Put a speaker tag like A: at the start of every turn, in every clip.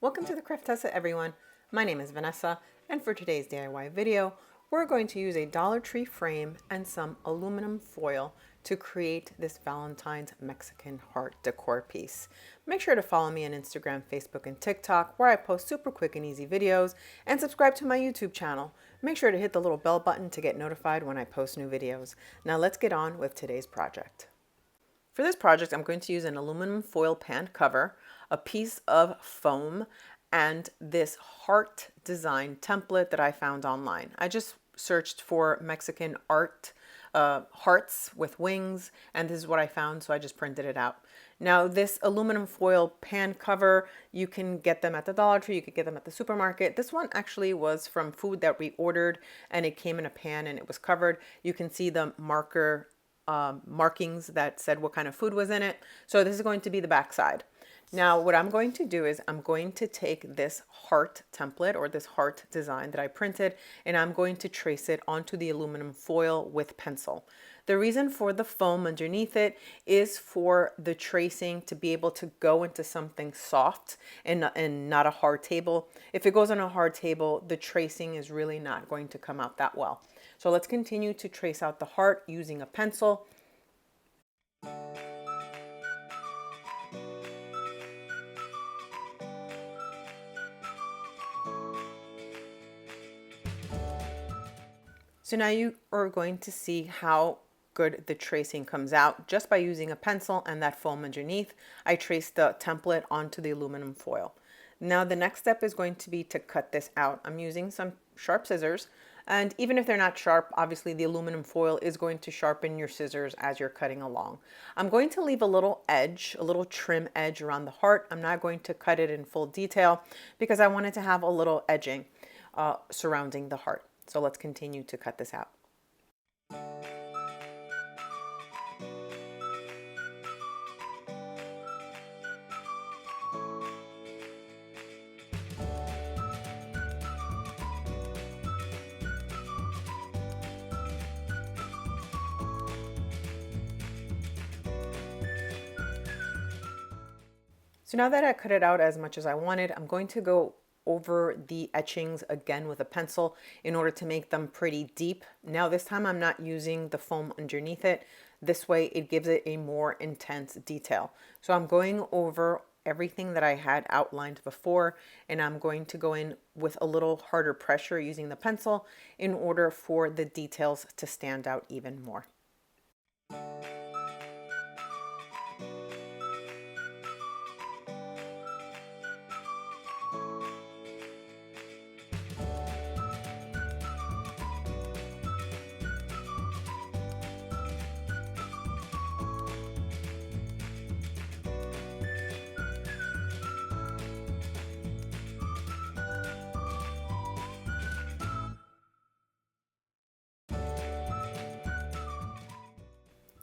A: Welcome to the Craftessa, everyone. My name is Vanessa, and for today's DIY video, we're going to use a Dollar Tree frame and some aluminum foil to create this Valentine's Mexican heart decor piece. Make sure to follow me on Instagram, Facebook, and TikTok, where I post super quick and easy videos, and subscribe to my YouTube channel. Make sure to hit the little bell button to get notified when I post new videos. Now let's get on with today's project. For this project, I'm going to use an aluminum foil pan cover, a piece of foam, and this heart design template that I found online. I just searched for Mexican art, hearts with wings, and this is what I found, so I just printed it out. Now, this aluminum foil pan cover, you can get them at the Dollar Tree, you could get them at the supermarket. This one actually was from food that we ordered, and it came in a pan and it was covered. You can see the markings that said what kind of food was in it. So this is going to be the back side. Now what I'm going to do is I'm going to take this heart template or this heart design that I printed, and I'm going to trace it onto the aluminum foil with pencil. The reason for the foam underneath it is for the tracing to be able to go into something soft and not a hard table. If it goes on a hard table, the tracing is really not going to come out that well. So let's continue to trace out the heart using a pencil. So now you are going to see how good the tracing comes out just by using a pencil and that foam underneath. I traced the template onto the aluminum foil. Now the next step is going to be to cut this out. I'm using some sharp scissors, and even if they're not sharp, obviously the aluminum foil is going to sharpen your scissors as you're cutting along. I'm going to leave a little edge, a little trim edge around the heart. I'm not going to cut it in full detail because I wanted to have a little edging surrounding the heart. So let's continue to cut this out. So now that I cut it out as much as I wanted, I'm going to go over the etchings again with a pencil in order to make them pretty deep. Now this time I'm not using the foam underneath it. This way it gives it a more intense detail. So I'm going over everything that I had outlined before, and I'm going to go in with a little harder pressure using the pencil in order for the details to stand out even more.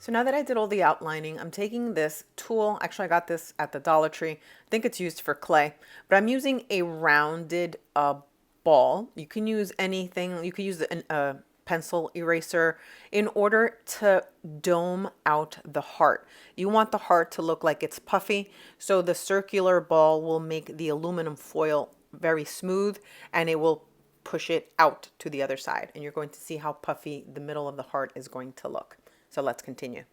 A: So now that I did all the outlining, I'm taking this tool. Actually, I got this at the Dollar Tree. I think it's used for clay, but I'm using a rounded ball. You can use anything. You could use a pencil eraser in order to dome out the heart. You want the heart to look like it's puffy, so the circular ball will make the aluminum foil very smooth, and it will push it out to the other side. And you're going to see how puffy the middle of the heart is going to look. So let's continue.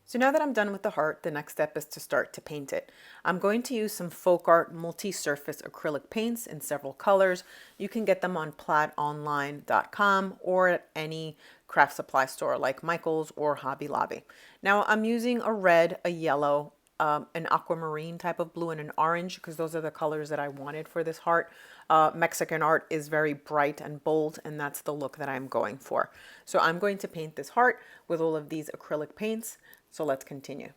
A: So now that I'm done with the heart, the next step is to start to paint it. I'm going to use some Folk Art multi-surface acrylic paints in several colors. You can get them on plaidonline.com or at any craft supply store like Michael's or Hobby Lobby. Now I'm using a red, a yellow, an aquamarine type of blue, and an orange because those are the colors that I wanted for this heart. Mexican art is very bright and bold, and that's the look that I'm going for. So I'm going to paint this heart with all of these acrylic paints. So let's continue.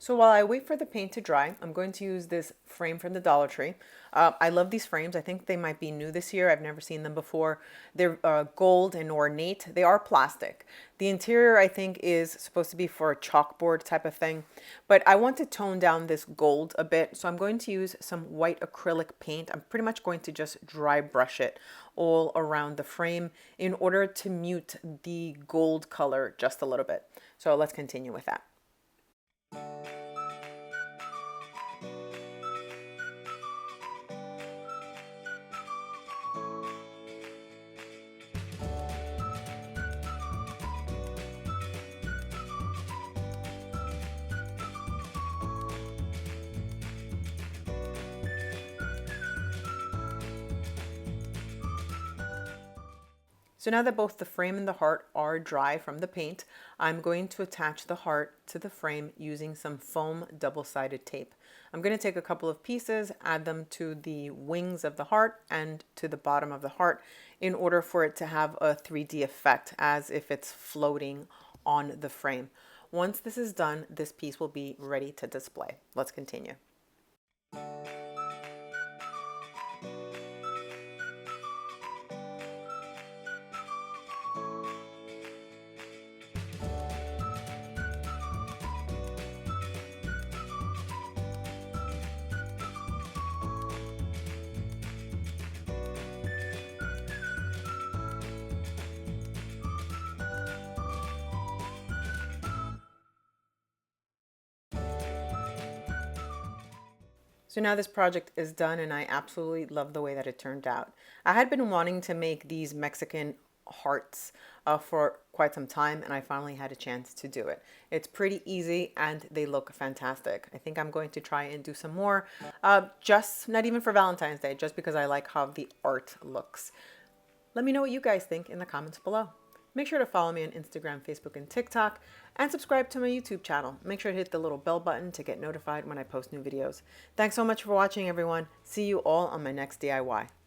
A: So while I wait for the paint to dry, I'm going to use this frame from the Dollar Tree. I love these frames. I think they might be new this year. I've never seen them before. They're gold and ornate. They are plastic. The interior, I think, is supposed to be for a chalkboard type of thing, but I want to tone down this gold a bit. So I'm going to use some white acrylic paint. I'm pretty much going to just dry brush it all around the frame in order to mute the gold color just a little bit. So let's continue with that. So now that both the frame and the heart are dry from the paint, I'm going to attach the heart to the frame using some foam double-sided tape. I'm going to take a couple of pieces, add them to the wings of the heart and to the bottom of the heart in order for it to have a 3D effect as if it's floating on the frame. Once this is done, this piece will be ready to display. Let's continue. So now this project is done and I absolutely love the way that it turned out. I had been wanting to make these Mexican hearts for quite some time and I finally had a chance to do it. It's pretty easy and they look fantastic. I think I'm going to try and do some more, just not even for Valentine's Day, just because I like how the art looks. Let me know what you guys think in the comments below. Make sure to follow me on Instagram, Facebook, and TikTok, and subscribe to my YouTube channel. Make sure to hit the little bell button to get notified when I post new videos. Thanks so much for watching, everyone. See you all on my next DIY.